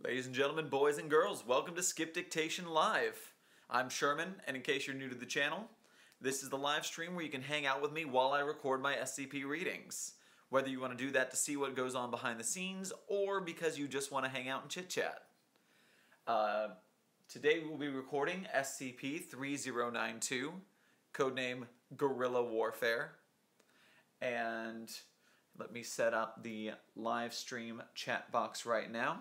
Ladies and gentlemen, boys and girls, welcome to SCiP-Dictation Live. I'm Sherman, and in case you're new to the channel, this is the live stream where you can hang out with me while I record my SCP readings. Whether you want to do that to see what goes on behind the scenes, or because you just want to hang out and chit-chat. Today we'll be recording SCP-3092, codename Guerrilla Warfare. And let me set up the live stream chat box right now.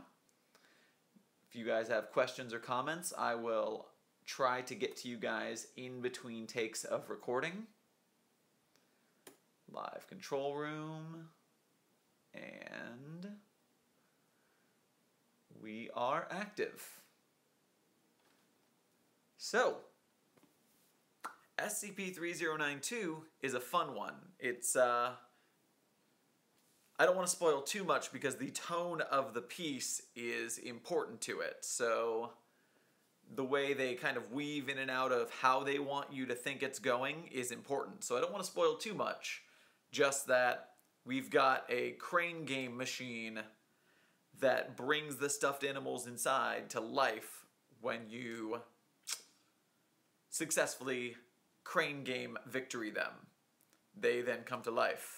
If you guys have questions or comments, I will try to get to you guys in between takes of recording. Live control room. And we are active. So, SCP-3092 is a fun one. It's, I don't want to spoil too much because the tone of the piece is important to it. So the way they kind of weave in and out of how they want you to think it's going is important. So I don't want to spoil too much. Just that we've got a crane game machine that brings the stuffed animals inside to life when you successfully crane game victory them. They then come to life.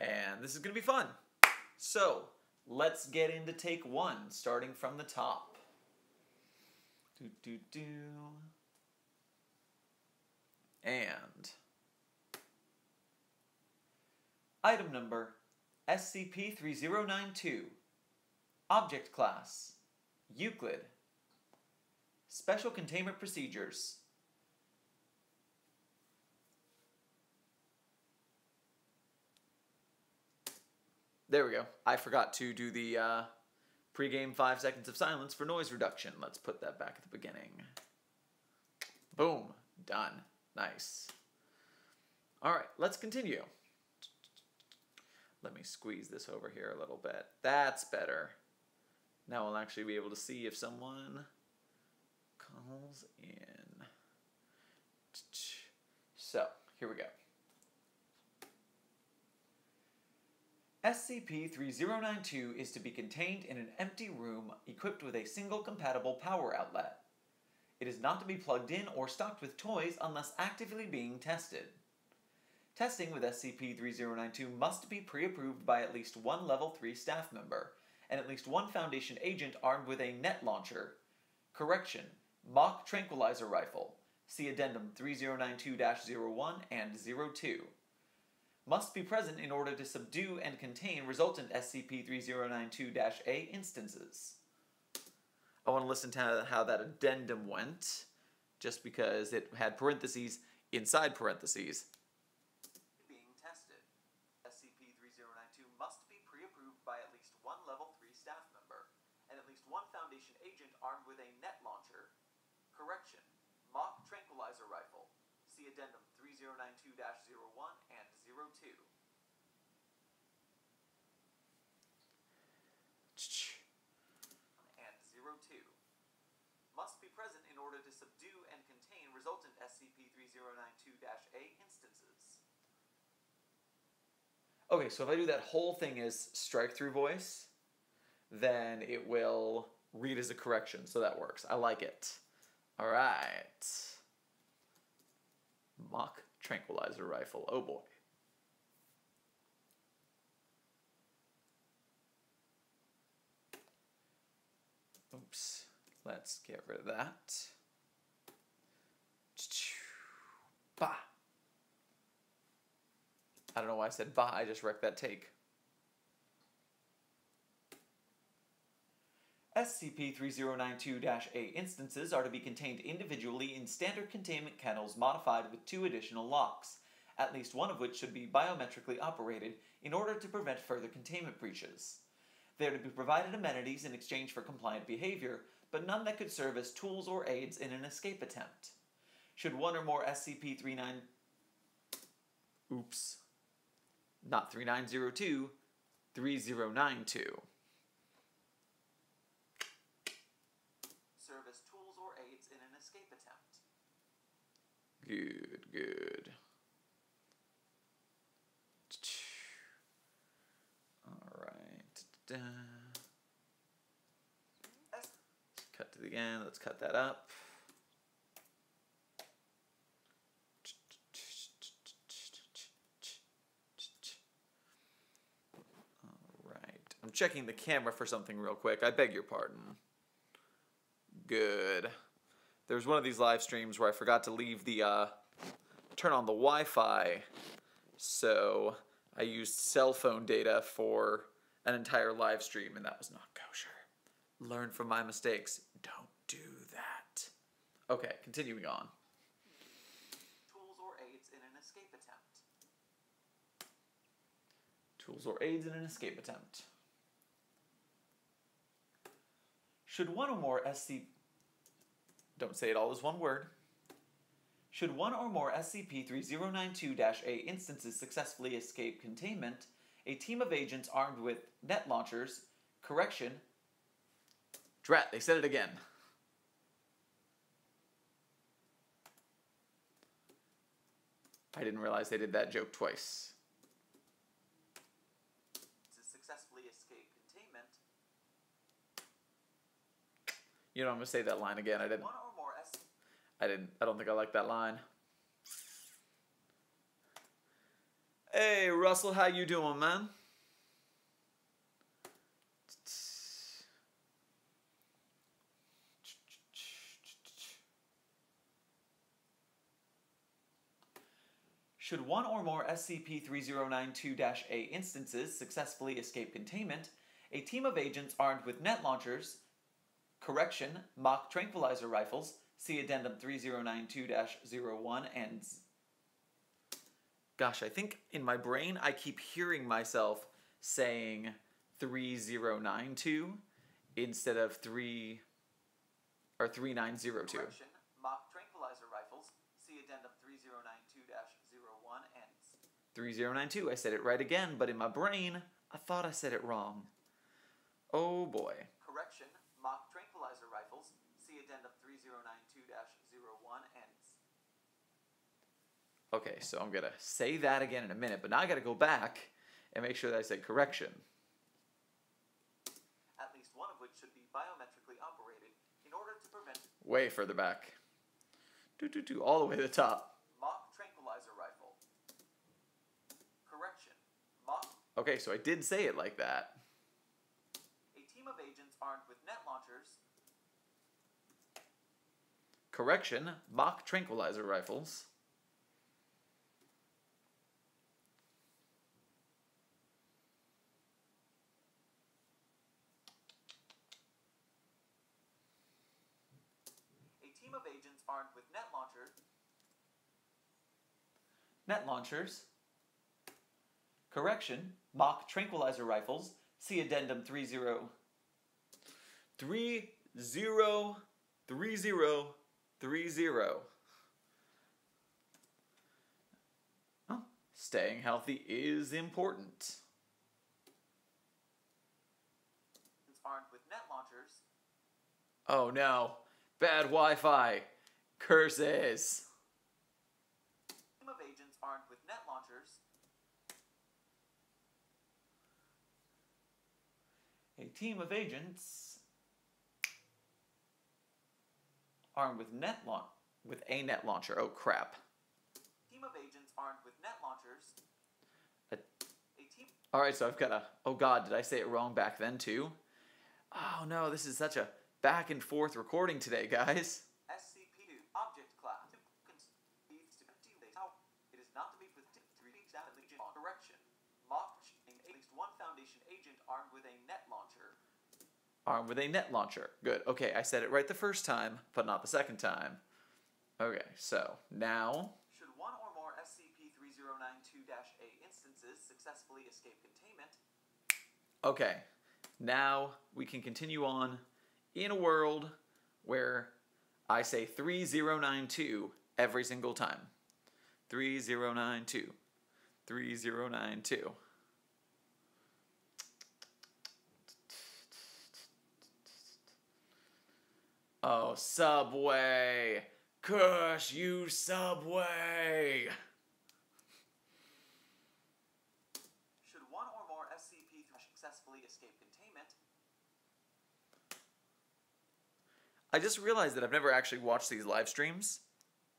And this is going to be fun. So, let's get into take one, starting from the top. And item number SCP-3092. Object class Euclid. Special containment procedures. There we go. I forgot to do the pre-game 5 seconds of silence for noise reduction. Let's put that back at the beginning. Boom. Done. Nice. Alright, let's continue. Let me squeeze this over here a little bit. That's better. Now I'll actually be able to see if someone calls in. So, here we go. SCP-3092 is to be contained in an empty room equipped with a single compatible power outlet. It is not to be plugged in or stocked with toys unless actively being tested. Testing with SCP-3092 must be pre-approved by at least one Level 3 staff member, and at least one Foundation agent armed with a net launcher. Correction, mock tranquilizer rifle. See Addendum 3092-01 and 02. Must be present in order to subdue and contain resultant SCP-3092-A instances. I want to listen to how that addendum went, just because it had parentheses inside parentheses. Being tested. SCP-3092 must be pre-approved by at least one Level 3 staff member, and at least one Foundation agent armed with a net launcher. Correction, mock tranquilizer rifle. See Addendum 3092-01 and 02. And 02. Must be present in order to subdue and contain resultant SCP-3092-A instances. Okay, so if I do that whole thing as strike-through voice, then it will read as a correction, so that works. I like it. Alright. Mock tranquilizer rifle. Oh boy. Oops. Let's get rid of that. Bah. I don't know why I said bah, I just wrecked that take. SCP-3092-A instances are to be contained individually in standard containment kennels modified with 2 additional locks, at least one of which should be biometrically operated in order to prevent further containment breaches. They are to be provided amenities in exchange for compliant behavior, but none that could serve as tools or aids in an escape attempt. Should one or more SCP-39... Oops. Not 3902, 3092. Serve as tools or aids in an escape attempt. Good, good. Alright. it again. Let's cut that up. Alright. I'm checking the camera for something real quick. I beg your pardon. Good. There was one of these live streams where I forgot to leave the, turn on the Wi-Fi. So I used cell phone data for an entire live stream, and that was not kosher. Learn from my mistakes. Don't do that. Okay, continuing on. Tools or aids in an escape attempt. Tools or aids in an escape attempt. Should one or more Don't say it all as one word. Should one or more SCP-3092-A instances successfully escape containment, a team of agents armed with net launchers, correction... Drat, they said it again. I didn't realize they did that joke twice. To successfully escape containment. You know, I'm going to say that line again. One or more I don't think I like that line. Hey, Russell, how you doing, man? Should one or more SCP-3092-A instances successfully escape containment, a team of agents armed with net launchers, correction, mock tranquilizer rifles, see Addendum 3092-01, and... Gosh, I think in my brain I keep hearing myself saying 3092 instead of 3902. Correction, mock tranquilizer rifles, see Addendum 3092-01 and... 3092, I said it right again, but in my brain, I thought I said it wrong. Oh boy. Correction, mock tranquilizer rifles, see Addendum 3092-01 and... Okay, so I'm going to say that again in a minute, but now I got to go back and make sure that I said correction. At least one of which should be biometrically operated in order to prevent... Way further back. All the way to the top. Mock tranquilizer rifle. Correction, mock... Okay, so I did say it like that. A team of agents armed with net launchers... Correction, mock tranquilizer rifles. Team of agents armed with net launchers. Net launchers. Correction, mock tranquilizer rifles. See Addendum 30... 303030. Oh, staying healthy is important. Armed with net launchers. Oh no. Bad Wi-Fi. Curses. Team of agents armed with net launchers. A team of agents armed with a net launcher. Oh crap. Team of agents armed with net launchers. A team. All right, so I've got a... Oh god, did I say it wrong back then too? Oh no, this is such a back and forth recording today, guys. SCP-2 object class. It is not to be with 3 legion on correction. Mock at least one Foundation agent armed with a net launcher. Armed with a net launcher. Good. Okay, I said it right the first time, but not the second time. Okay, so now... Should one or more SCP-3092-A instances successfully escape containment... Okay, now we can continue on in a world where I say 3092 every single time. 3092. 3092. Oh, Subway! Curse you, Subway! Should one or more SCP successfully escape containment... I just realized that I've never actually watched these live streams,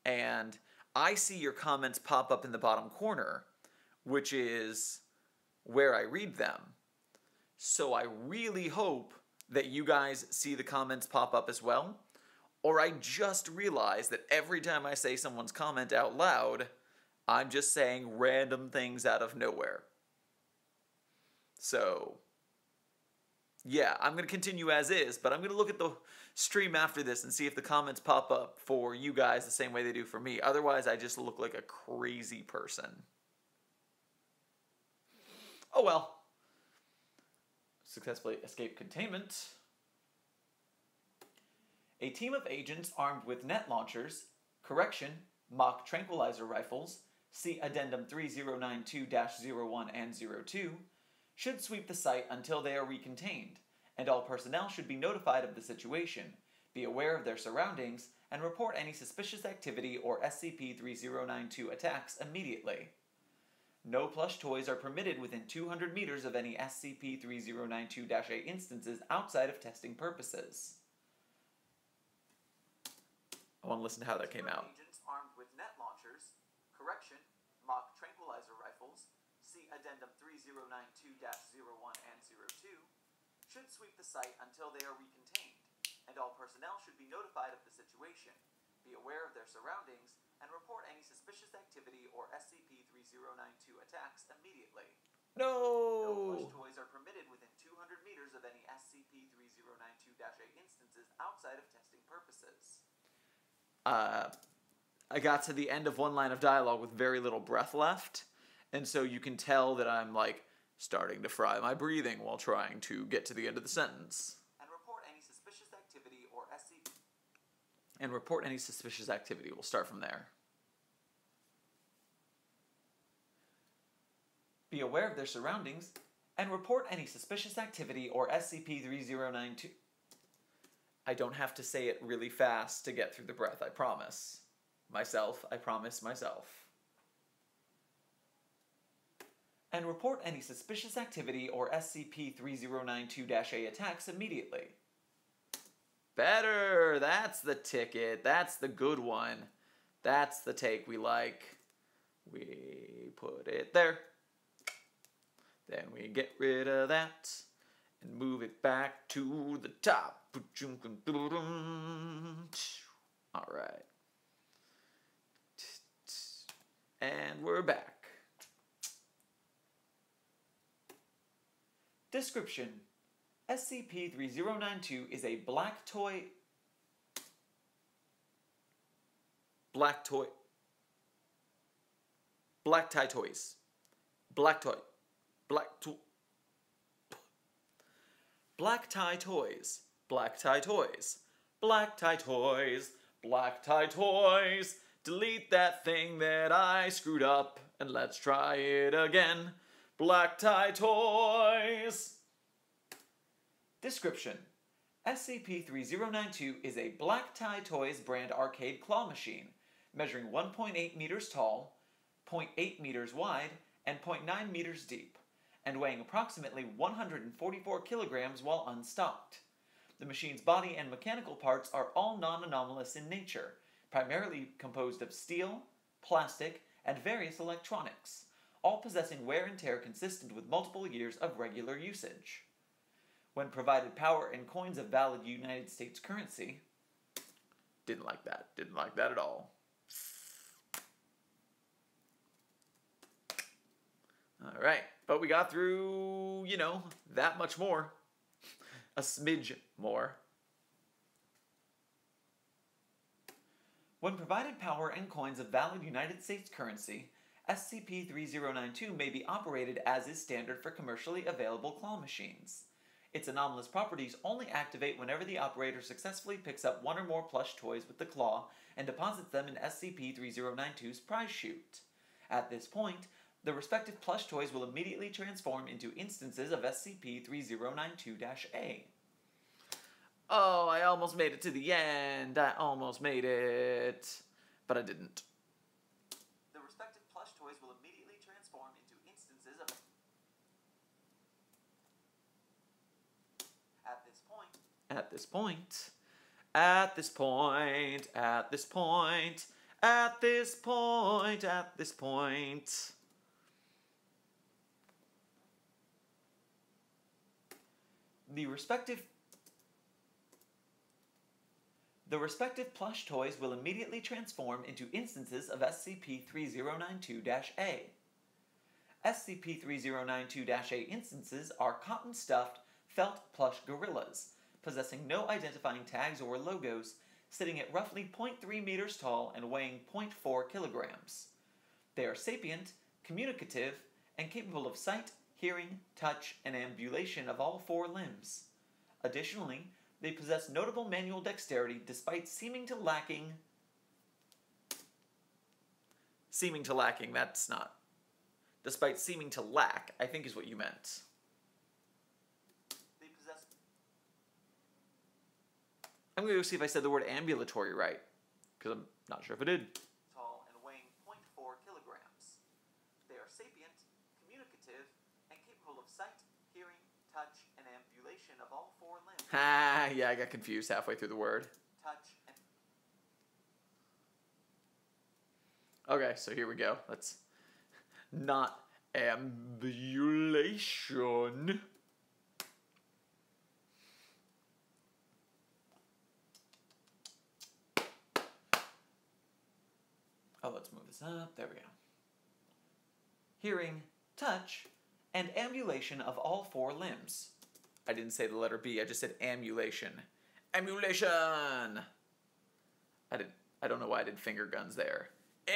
and I see your comments pop up in the bottom corner, which is where I read them. So I really hope that you guys see the comments pop up as well, or I just realized that every time I say someone's comment out loud, I'm just saying random things out of nowhere. So, yeah, I'm going to continue as is, but I'm going to look at the stream after this and see if the comments pop up for you guys the same way they do for me. Otherwise, I just look like a crazy person. Oh well. Successfully escaped containment. A team of agents armed with net launchers, correction, mock tranquilizer rifles, see Addendum 3092-01 and 02, should sweep the site until they are recontained, and all personnel should be notified of the situation, be aware of their surroundings, and report any suspicious activity or SCP-3092 attacks immediately. No plush toys are permitted within 200 meters of any SCP-3092-A instances outside of testing purposes. I want to listen to how that came out. Agents armed with net launchers, correction, mock tranquilizer rifles, see Addendum 3092-01 and 02, should sweep the site until they are recontained, and all personnel should be notified of the situation, be aware of their surroundings, and report any suspicious activity or SCP-3092 attacks immediately. No plush toys are permitted within 200 meters of any SCP-3092-A instances outside of testing purposes. I got to the end of one line of dialogue with very little breath left, and so you can tell that I'm like starting to fry my breathing while trying to get to the end of the sentence. And report any suspicious activity or SCP. And report any suspicious activity. We'll start from there. Be aware of their surroundings and report any suspicious activity or SCP-3092. I don't have to say it really fast to get through the breath, I promise. I promise myself. And report any suspicious activity or SCP-3092-A attacks immediately. Better! That's the ticket. That's the good one. That's the take we like. We put it there. Then we get rid of that and move it back to the top. All right. And we're back. Description. SCP-3092 is a black tie toys. Black tie toys. Black tie toys. Black tie toys. Black tie toys. Black tie toys. Delete that thing that I screwed up and let's try it again. Black tie toys. Description. SCP-3092 is a Black Tie Toys brand arcade claw machine, measuring 1.8 meters tall, 0.8 meters wide, and 0.9 meters deep, and weighing approximately 144 kilograms while unstocked. The machine's body and mechanical parts are all non-anomalous in nature, primarily composed of steel, plastic, and various electronics, all possessing wear and tear consistent with multiple years of regular usage. When provided power and coins of valid United States currency, didn't like that at all. Alright, but we got through, that much more. A smidge more. When provided power and coins of valid United States currency, SCP-3092 may be operated as is standard for commercially available claw machines. Its anomalous properties only activate whenever the operator successfully picks up one or more plush toys with the claw and deposits them in SCP-3092's prize chute. At this point, the respective plush toys will immediately transform into instances of SCP-3092-A. Oh, I almost made it to the end. I almost made it. But I didn't. The respective plush toys will immediately transform into instances of... At this point, At this point, at this point, at this point, at this point. The respective plush toys will immediately transform into instances of SCP-3092-A. SCP-3092-A instances are cotton-stuffed, felt plush gorillas, possessing no identifying tags or logos, sitting at roughly 0.3 meters tall and weighing 0.4 kilograms. They are sapient, communicative, and capable of sight, hearing, touch, and ambulation of all four limbs. Despite seeming to lack, I think is what you meant. They possess... I'm going to go see if I said the word ambulatory right, because I'm not sure if I did. Tall and weighing 0.4 kilograms. They are sapient, communicative, and capable of sight, hearing, touch, and ambulation of all four limbs. Ha, yeah, I got confused halfway through the word. Touch and... Okay, so here we go. Let's not ambulation. Oh, let's move this up. There we go. Hearing, touch, and ambulation of all four limbs. I didn't say the letter B, I just said ambulation. Ambulation! I don't know why I did finger guns there.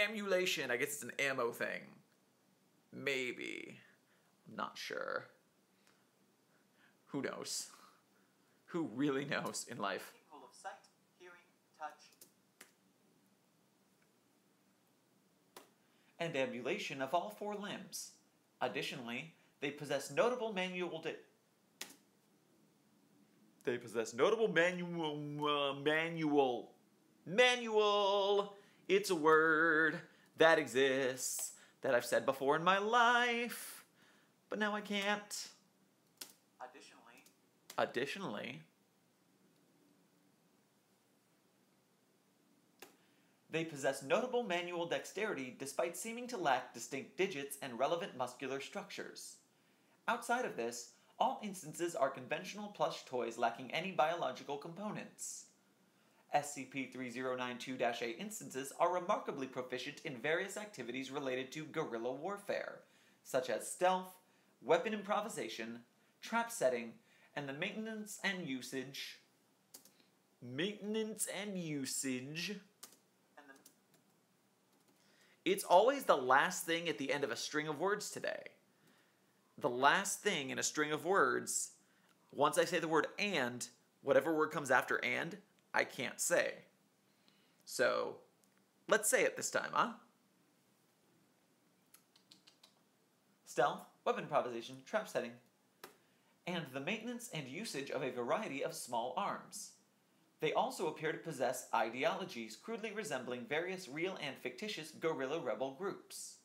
Ambulation, I guess it's an ammo thing. Maybe. I'm not sure. Who knows? Who really knows in life? Capable of sight, hearing, touch, and ambulation of all four limbs. Additionally, they possess notable manual manual. It's a word that exists that I've said before in my life, but now I can't. Additionally, they possess notable manual dexterity despite seeming to lack distinct digits and relevant muscular structures. Outside of this, all instances are conventional plush toys lacking any biological components. SCP-3092-A instances are remarkably proficient in various activities related to guerrilla warfare, such as stealth, weapon improvisation, trap setting, and the maintenance and usage. It's always the last thing at the end of a string of words today. The last thing in a string of words, once I say the word and, whatever word comes after and, I can't say. So, let's say it this time, huh? Stealth, weapon improvisation, trap setting, and the maintenance and usage of a variety of small arms. They also appear to possess ideologies crudely resembling various real and fictitious guerrilla rebel groups.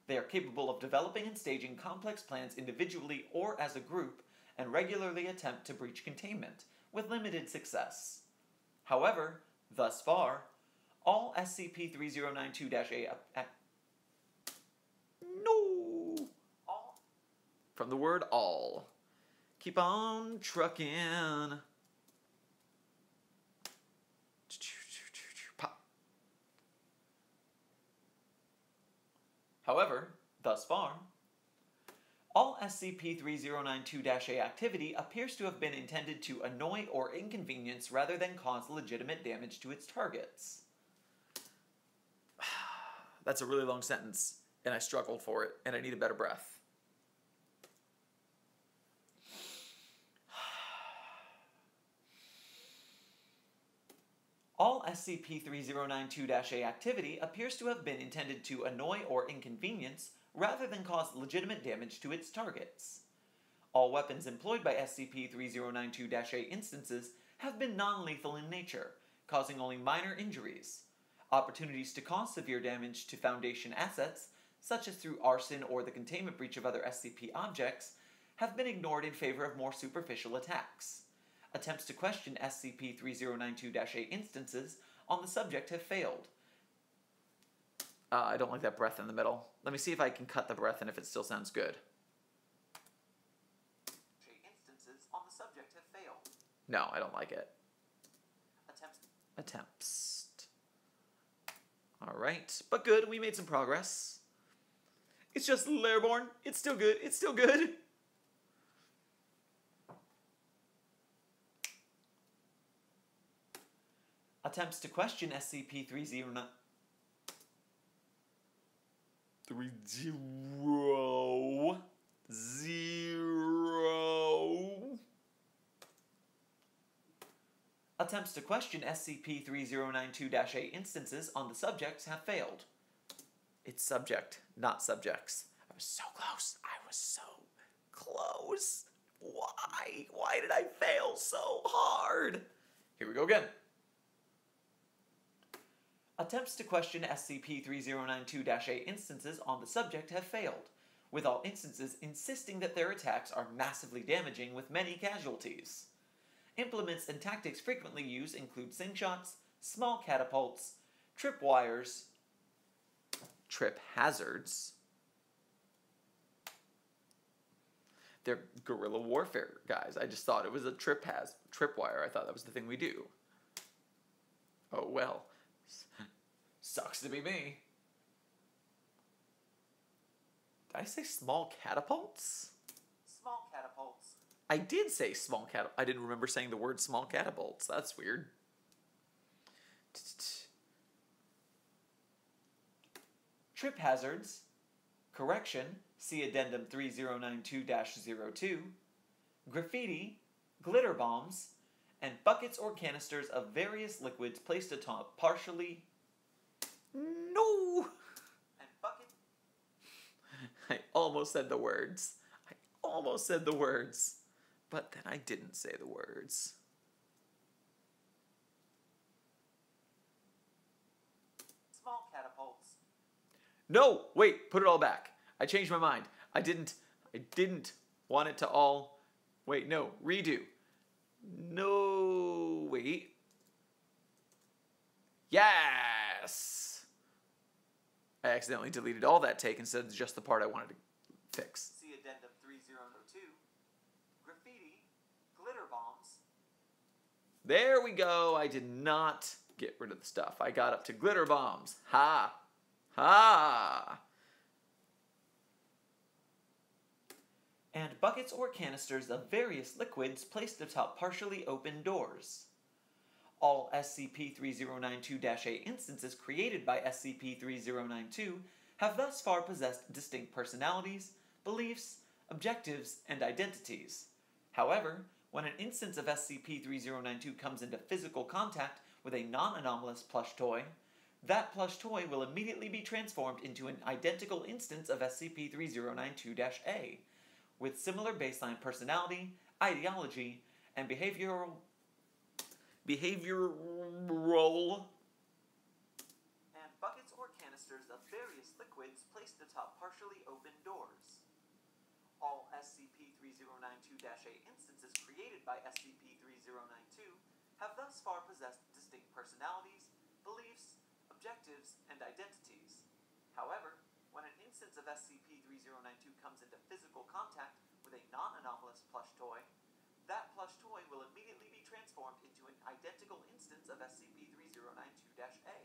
They are capable of developing and staging complex plans individually or as a group, and regularly attempt to breach containment, with limited success. However, thus far, all SCP-3092-A from the word all. Keep on trucking. Pop. However, thus far, all SCP-3092-A activity appears to have been intended to annoy or inconvenience rather than cause legitimate damage to its targets. That's a really long sentence, and I struggled for it, and I need a better breath. All SCP-3092-A activity appears to have been intended to annoy or inconvenience rather than cause legitimate damage to its targets. All weapons employed by SCP-3092-A instances have been non-lethal in nature, causing only minor injuries. Opportunities to cause severe damage to Foundation assets, such as through arson or the containment breach of other SCP objects, have been ignored in favor of more superficial attacks. Attempts to question SCP-3092-8 instances on the subject have failed. I don't like that breath in the middle. Let me see if I can cut the breath and if it still sounds good. Instances on the subject have failed. No, I don't like it. Attempts. Alright, but good, we made some progress. It's just a little airborne. It's still good, it's still good. Attempts to question SCP-309... 300... Attempts to question SCP-3092-8 instances on the subjects have failed. It's subject, not subjects. I was so close. I was so close. Why? Why did I fail so hard? Here we go again. Attempts to question SCP-3092-8 instances on the subject have failed, with all instances insisting that their attacks are massively damaging with many casualties. Implements and tactics frequently used include slingshots, small catapults, tripwires, trip hazards. They're guerrilla warfare guys. I just thought it was a tripwire. I thought that was the thing we do. Oh well. Sucks to be me. Did I say small catapults? Small catapults. I did say small catapults. I didn't remember saying the word small catapults. That's weird. Trip hazards. Correction. See Addendum 3092-02. Graffiti. Glitter bombs. And buckets or canisters of various liquids placed atop partially... No! And bucket... I almost said the words. I almost said the words. But then I didn't say the words. Small catapults. No! Wait, put it all back. I changed my mind. I didn't want it to all... Wait, no, redo. No, wait. Yes! I accidentally deleted all that take instead of just the part I wanted to fix. See Addendum 3002. Graffiti. Glitter bombs. There we go. I did not get rid of the stuff. I got up to glitter bombs. Ha! Ha! And buckets or canisters of various liquids placed atop partially open doors. All SCP-3092-8 instances created by SCP-3092 have thus far possessed distinct personalities, beliefs, objectives, and identities. However, when an instance of SCP-3092 comes into physical contact with a non-anomalous plush toy, that plush toy will immediately be transformed into an identical instance of SCP-3092-A, with similar baseline personality, ideology, and behavioral and buckets or canisters of various liquids placed atop partially open doors. All SCP-3092-8 instances created by SCP-3092 have thus far possessed distinct personalities, beliefs, objectives, and identities. However, when an instance of SCP-3092 comes into physical contact with a non-anomalous plush toy, that plush toy will immediately be transformed into an identical instance of SCP-3092-A,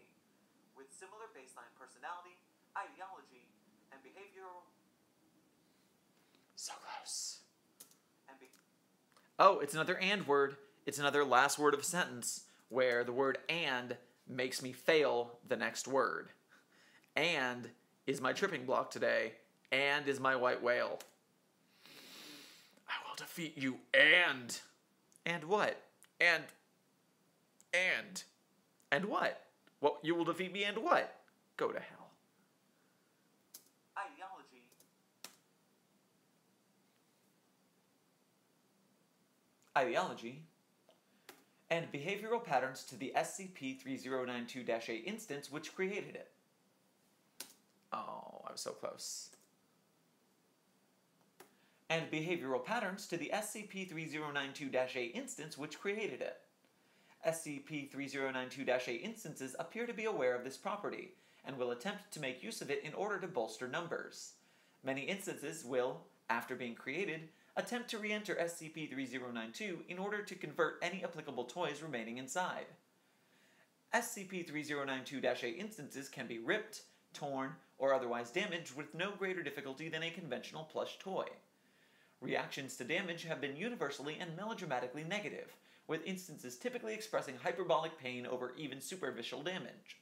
with similar baseline personality, ideology, and behavioral... So close. And oh, it's another and word. It's another last word of a sentence where the word and makes me fail the next word. And is my tripping block today, and is my white whale. I will defeat you and what? And what? What, you will defeat me and what? Go to hell. Ideology, and behavioral patterns to the SCP-3092-8 instance which created it. Oh, I was so close. and behavioral patterns to the SCP-3092-A instance which created it. SCP-3092-A instances appear to be aware of this property, and will attempt to make use of it in order to bolster numbers. Many instances will, after being created, attempt to re-enter SCP-3092 in order to convert any applicable toys remaining inside. SCP-3092-A instances can be ripped, torn, or otherwise damaged with no greater difficulty than a conventional plush toy. Reactions to damage have been universally and melodramatically negative, with instances typically expressing hyperbolic pain over even superficial damage.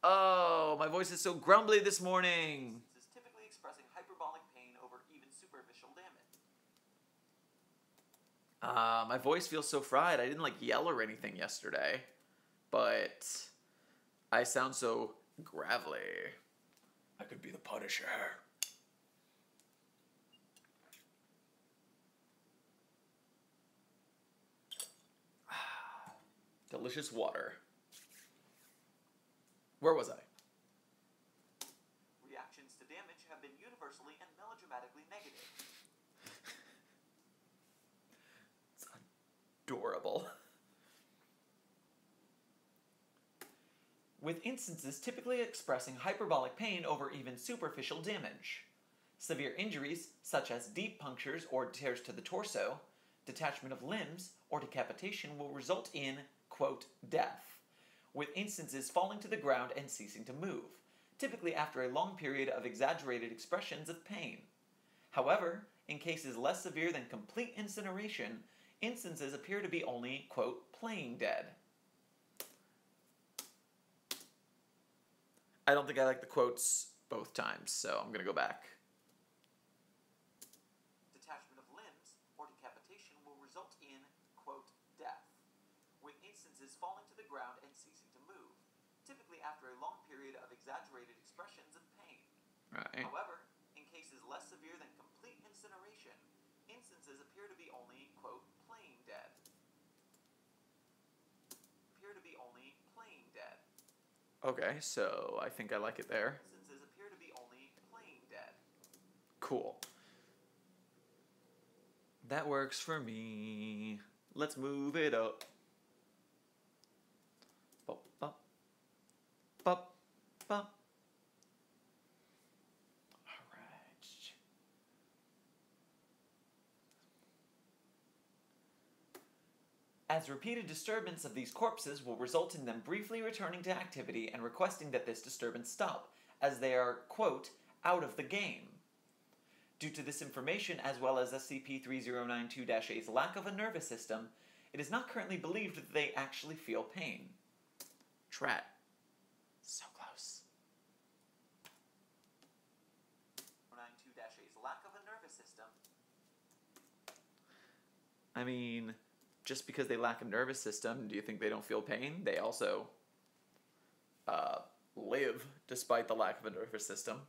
Oh, my voice is so grumbly this morning! Instances typically expressing hyperbolic pain over even superficial damage. My voice feels so fried. I didn't yell or anything yesterday, but I sound so gravelly. I could be the Punisher. Delicious water. Where was I? Reactions to damage have been universally and melodramatically negative. It's adorable. With instances typically expressing hyperbolic pain over even superficial damage. Severe injuries, such as deep punctures or tears to the torso, detachment of limbs, or decapitation will result in, quote, death, with instances falling to the ground and ceasing to move, typically after a long period of exaggerated expressions of pain. However, in cases less severe than complete incineration, instances appear to be only, quote, playing dead. I don't think I like the quotes both times, so I'm going to go back. Detachment of limbs or decapitation will result in, quote, death, with instances falling to the ground and ceasing to move, typically after a long period of exaggerated expressions of pain. Right. However, in cases less severe than complete incineration, instances appear to be only, quote, playing dead. Okay, so I think I like it there. Instances appear to be only playing dead. Cool. That works for me. Let's move it up. Bop, bop. Bop, bop. Alright. As repeated disturbance of these corpses will result in them briefly returning to activity and requesting that this disturbance stop, as they are, quote, out of the game. Due to this information, as well as SCP-3092-A's lack of a nervous system, it is not currently believed that they actually feel pain. Trat. So close. 92-A's lack of a nervous system. I mean, just because they lack a nervous system, do you think they don't feel pain? They also live despite the lack of a nervous system.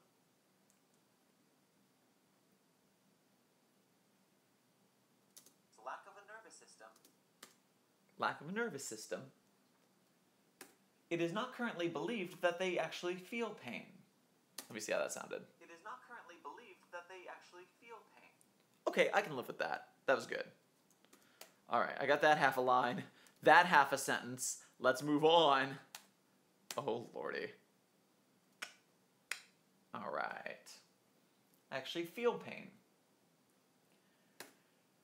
Lack of a nervous system. Lack of a nervous system. It is not currently believed that they actually feel pain. Let me see how that sounded. It is not currently believed that they actually feel pain. Okay, I can live with that. That was good. Alright, I got that half a line. That half a sentence. Let's move on. Oh, lordy. Alright. I actually feel pain.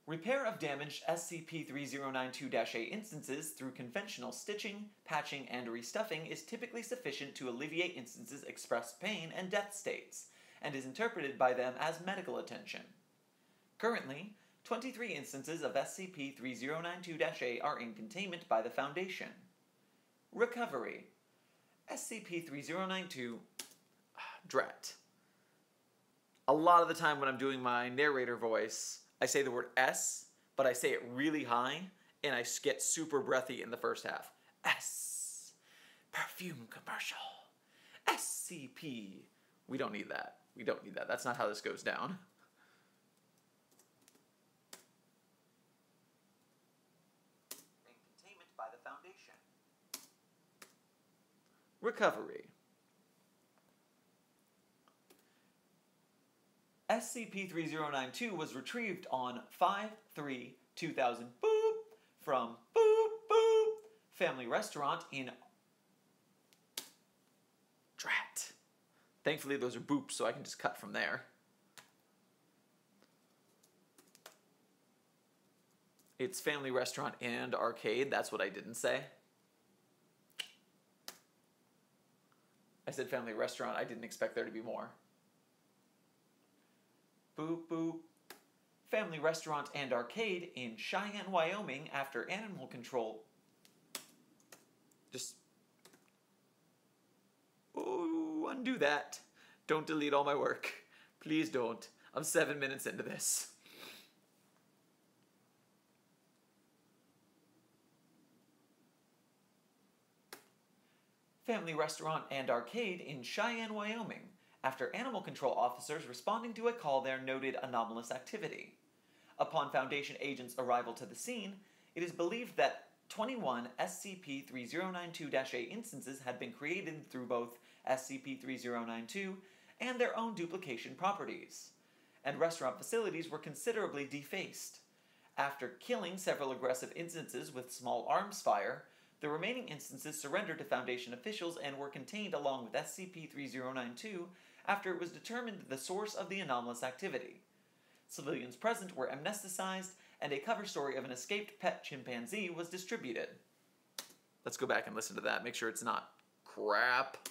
Repair of damaged SCP-3092-A instances through conventional stitching, patching, and restuffing is typically sufficient to alleviate instances' expressed pain and death states, and is interpreted by them as medical attention. Currently, 23 instances of SCP-3092-A are in containment by the Foundation. Recovery. SCP-3092... Drat. A lot of the time when I'm doing my narrator voice, I say the word S, but I say it really high, and I get super breathy in the first half. S. Perfume commercial. SCP. We don't need that. We don't need that. That's not how this goes down. In containment by the Foundation. Recovery. SCP-3092 was retrieved on 5/3/2000 boop from boop boop Family Restaurant in Drat. Thankfully those are boops, so I can just cut from there. It's Family Restaurant and Arcade, that's what I didn't say. I said Family Restaurant, I didn't expect there to be more. Boop boop. Family Restaurant and Arcade in Cheyenne, Wyoming after animal control. Just... Ooh, undo that. Don't delete all my work. Please don't. I'm 7 minutes into this. Family Restaurant and Arcade in Cheyenne, Wyoming after animal control officers responding to a call there noted anomalous activity. Upon Foundation agents' arrival to the scene, it is believed that 21 SCP-3092-A instances had been created through both SCP-3092 and their own duplication properties, and restaurant facilities were considerably defaced. After killing several aggressive instances with small arms fire, the remaining instances surrendered to Foundation officials and were contained along with SCP-3092 after it was determined the source of the anomalous activity. Civilians present were amnesticized, and a cover story of an escaped pet chimpanzee was distributed. Let's go back and listen to that, make sure it's not crap.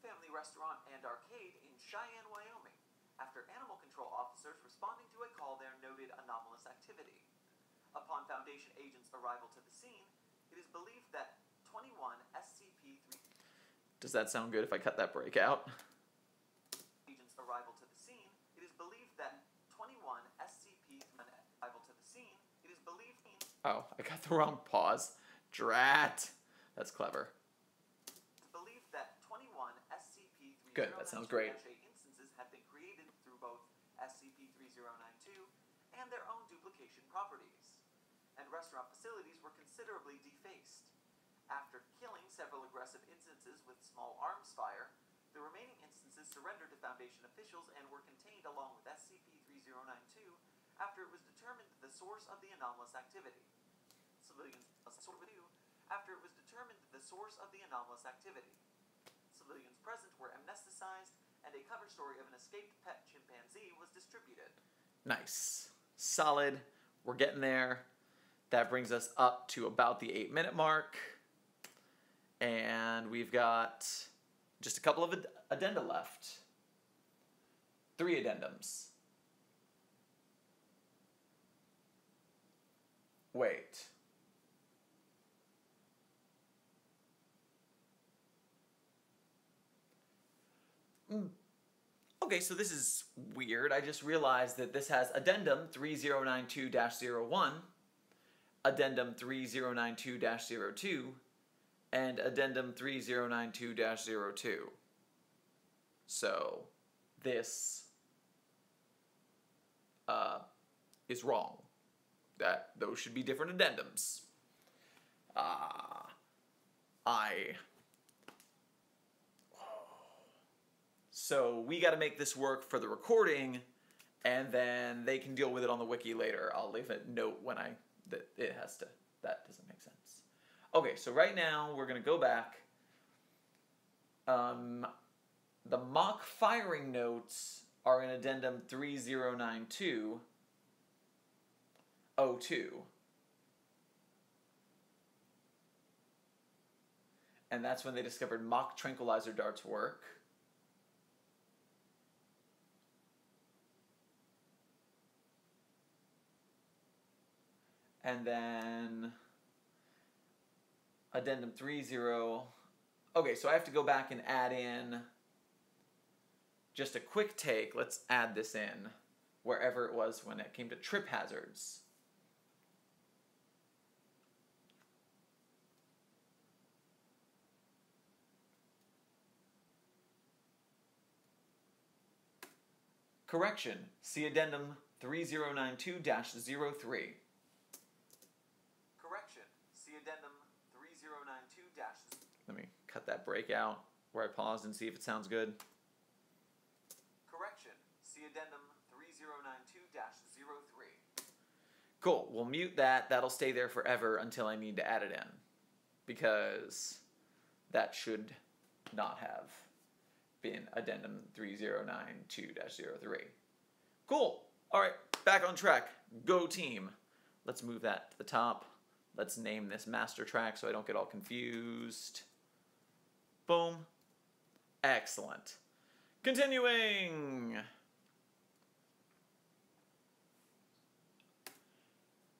Family Restaurant and Arcade in Cheyenne, Wyoming, after animal control officers responding to a call there noted anomalous activity. Upon Foundation agents' arrival to the scene, it is believed that 21 SCP-3... Does that sound good if I cut that break out? Agents' arrival to the scene, it is believed that 21 SCP... arrival to the scene, it is believed... Oh, I got the wrong pause. Drat. That's clever. It's believed that 21 SCP-3092 Good, that sounds great. instances have been created through both SCP-3092 and their own duplication properties, and restaurant facilities were considerably defaced. After killing several aggressive instances with small arms fire, the remaining instances surrendered to Foundation officials and were contained along with SCP-3092 after it was determined the source of the anomalous activity. Civilians after it was determined the source of the anomalous activity. Civilians present were amnesticized, and a cover story of an escaped pet chimpanzee was distributed. Nice. Solid. We're getting there. That brings us up to about the 8-minute mark. And we've got just a couple of addenda left. 3 addendums. Wait. Okay, so this is weird. I just realized that this has Addendum 3092-01, Addendum 3092-02, and Addendum 3092-02. So, this is wrong. Those should be different addendums. So we got to make this work for the recording, and then they can deal with it on the wiki later. I'll leave a note when that it has to. That doesn't make sense. Okay, so right now we're gonna go back. The mock firing notes are in Addendum 3092-02. And that's when they discovered mock tranquilizer darts work. And then Addendum 30. Okay, so I have to go back and add in just a quick take. Let's add this in wherever it was when it came to trip hazards. Correction, see Addendum 3092-03. Correction, see Addendum 3092-... Let me cut that break out where I paused and see if it sounds good. Correction, see Addendum 3092-03. Cool, we'll mute that. That'll stay there forever until I need to add it in. Because that should not have been Addendum 3092-03. Cool. All right, back on track. Go team. Let's move that to the top. Let's name this master track so I don't get all confused. Boom. Excellent. Continuing.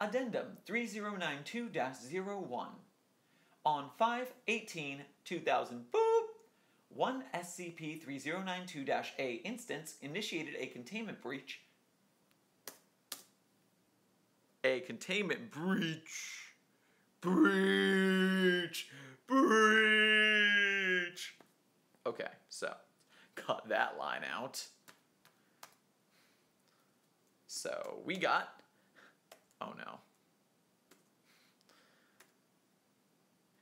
Addendum 3092-01. On 5/18/2000, boop, one SCP-3092-A instance initiated a containment breach. A containment breach. Breach. Okay, so got that line out. So we got, oh no.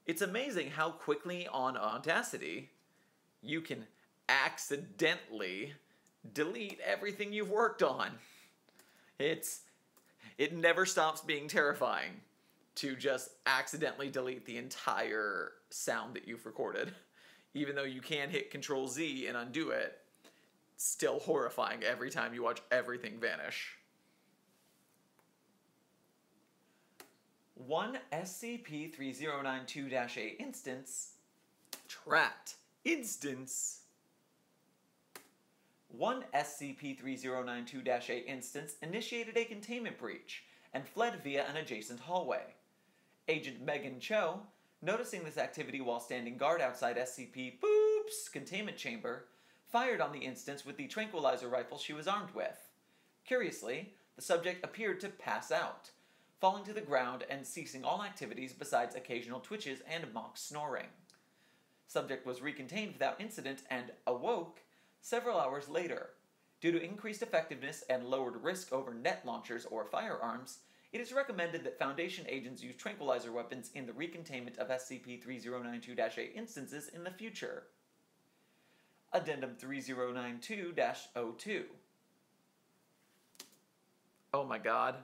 It's amazing how quickly on Audacity you can accidentally delete everything you've worked on. It never stops being terrifying to just accidentally delete the entire sound that you've recorded. Even though you can hit Control-Z and undo it, it's still horrifying every time you watch everything vanish. One SCP-3092-A instance trapped. One SCP-3092-A instance initiated a containment breach and fled via an adjacent hallway. Agent Megan Cho, noticing this activity while standing guard outside SCP-Boop's containment chamber, fired on the instance with the tranquilizer rifle she was armed with. Curiously, the subject appeared to pass out, falling to the ground and ceasing all activities besides occasional twitches and mock snoring. Subject was recontained without incident and awoke several hours later. Due to increased effectiveness and lowered risk over net launchers or firearms, it is recommended that Foundation agents use tranquilizer weapons in the recontainment of SCP-3092-A instances in the future. Addendum 3092-02. Oh my god.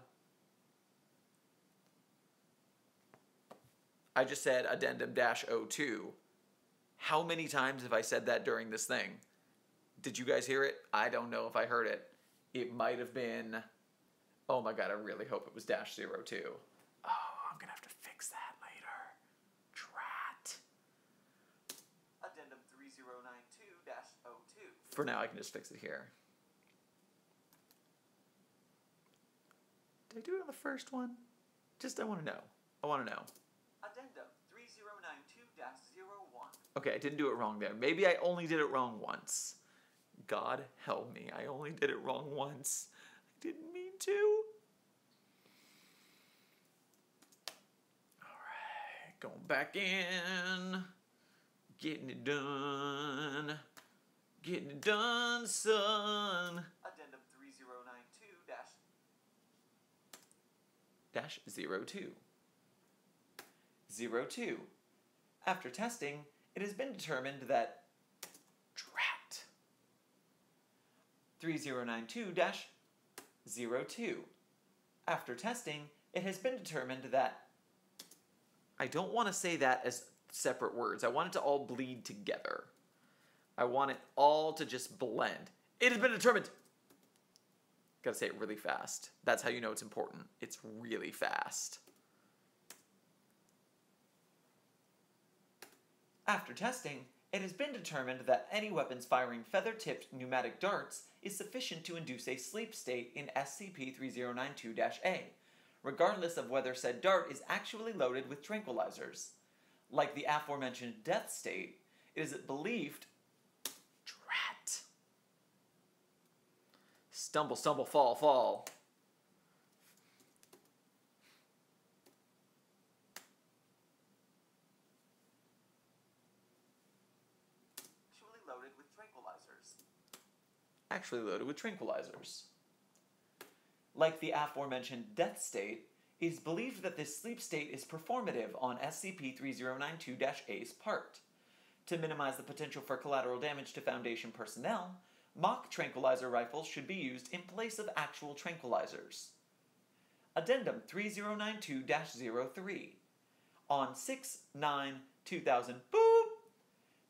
I just said Addendum-02. How many times have I said that during this thing? Did you guys hear it? I don't know if I heard it. It might have been... Oh my god, I really hope it was -02. Oh, I'm gonna have to fix that later. Drat. Addendum 3092-02. For now, I can just fix it here. Did I do it on the first one? I want to know. I want to know. Addendum 3092-01. Okay, I didn't do it wrong there. Maybe I only did it wrong once. God help me, I only did it wrong once. I didn't mean to. Alright, going back in. Getting it done. Getting it done, son. Addendum 3092-02. 02. After testing, it has been determined that 3092-02. After testing, it has been determined that... I don't want to say that as separate words. I want it to all bleed together. I want it all to just blend. It has been determined... Gotta say it really fast. That's how you know it's important. It's really fast. After testing, it has been determined that any weapons firing feather-tipped pneumatic darts is sufficient to induce a sleep state in SCP-3092-A, regardless of whether said dart is actually loaded with tranquilizers. Like the aforementioned death state, it is believed... Drat. Stumble, stumble, fall, fall. Actually loaded with tranquilizers. Like the aforementioned death state, it is believed that this sleep state is performative on SCP-3092-A's part. To minimize the potential for collateral damage to Foundation personnel, mock tranquilizer rifles should be used in place of actual tranquilizers. Addendum 3092-03. On 6/9/2000, boop,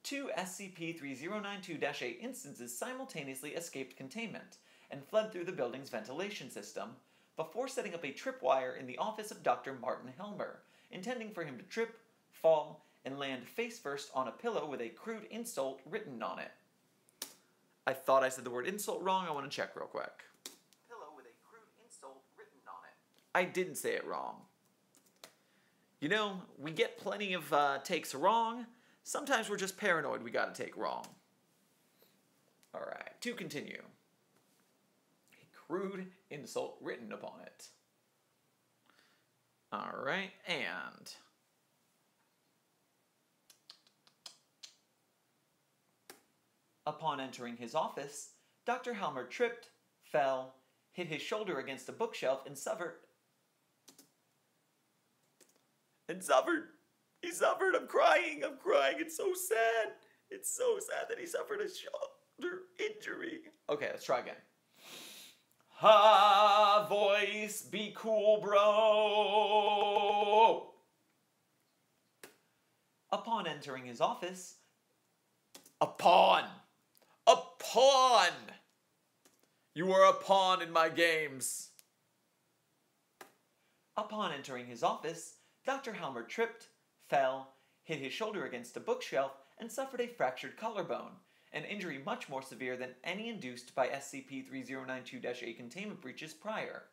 2 SCP-3092-8 instances simultaneously escaped containment and fled through the building's ventilation system before setting up a tripwire in the office of Dr. Martin Helmer, intending for him to trip, fall, and land face first on a pillow with a crude insult written on it. I thought I said the word insult wrong. I want to check real quick. Pillow with a crude insult written on it. I didn't say it wrong. You know, we get plenty of takes wrong. Sometimes we're just paranoid we gotta take wrong. Alright, to continue. A crude insult written upon it. Alright, and... Upon entering his office, Dr. Helmer tripped, fell, hit his shoulder against a bookshelf, and suffered. He suffered. I'm crying. It's so sad. It's so sad that he suffered a shoulder injury. Okay, let's try again. Ha, voice, be cool, bro. Upon entering his office, a pawn. You are a pawn in my games. Upon entering his office, Dr. Helmer tripped, fell, hit his shoulder against a bookshelf, and suffered a fractured collarbone, an injury much more severe than any induced by SCP-3092-8 containment breaches prior.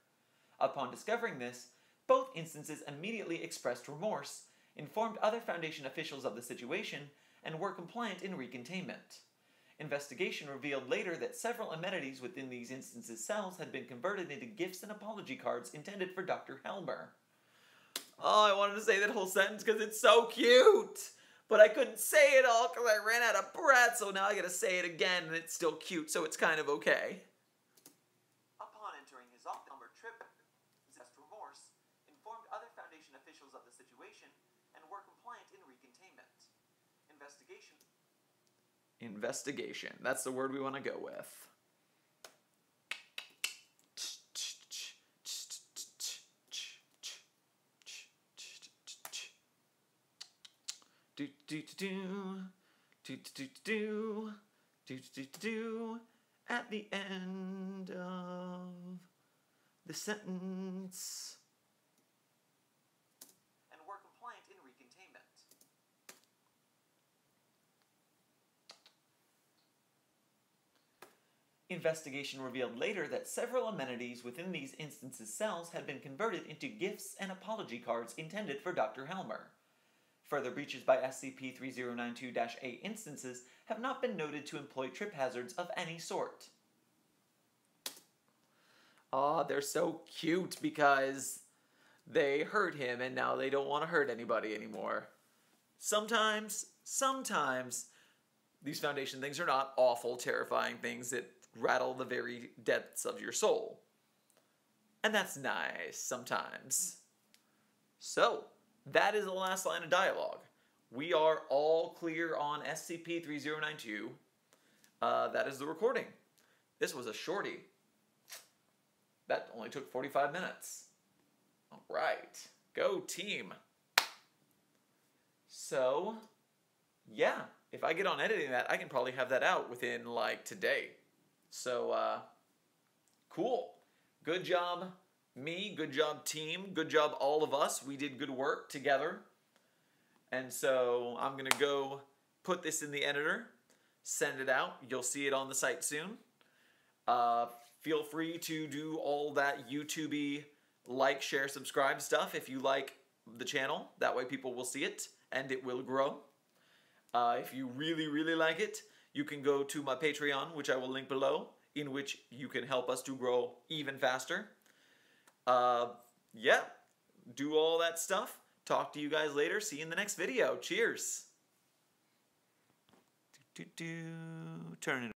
Upon discovering this, both instances immediately expressed remorse, informed other Foundation officials of the situation, and were compliant in recontainment. Investigation revealed later that several amenities within these instances' cells had been converted into gifts and apology cards intended for Dr. Helmer. Oh, I wanted to say that whole sentence because it's so cute! But I couldn't say it all because I ran out of breath, so now I gotta say it again, and it's still cute, so it's kind of okay. Upon entering his office, Helmer tripped, expressed remorse, informed other Foundation officials of the situation, and were compliant in recontainment. Investigation. That's the word we want to go with. At the end of the sentence. And were compliant in recontainment. Investigation revealed later that several amenities within these instances' cells had been converted into gifts and apology cards intended for Dr. Helmer. Further breaches by SCP-3092-8 instances have not been noted to employ trip hazards of any sort. Aw, they're so cute because they hurt him and now they don't want to hurt anybody anymore. Sometimes, these Foundation things are not awful, terrifying things that rattle the very depths of your soul. And that's nice sometimes. So, that is the last line of dialogue. We are all clear on SCP-3092. That is the recording. This was a shorty. That only took 45 minutes. All right. Go team. So, yeah. If I get on editing that, I can probably have that out within, like, today. So, cool. Good job, me. Good job, team. Good job, all of us. We did good work together. And so, I'm going to go put this in the editor, send it out. You'll see it on the site soon. Feel free to do all that YouTube-y like, share, subscribe stuff if you like the channel. That way people will see it, and it will grow. If you really, really like it, you can go to my Patreon, which I will link below, in which you can help us to grow even faster. Yeah, do all that stuff. Talk to you guys later. See you in the next video. Cheers. Turn it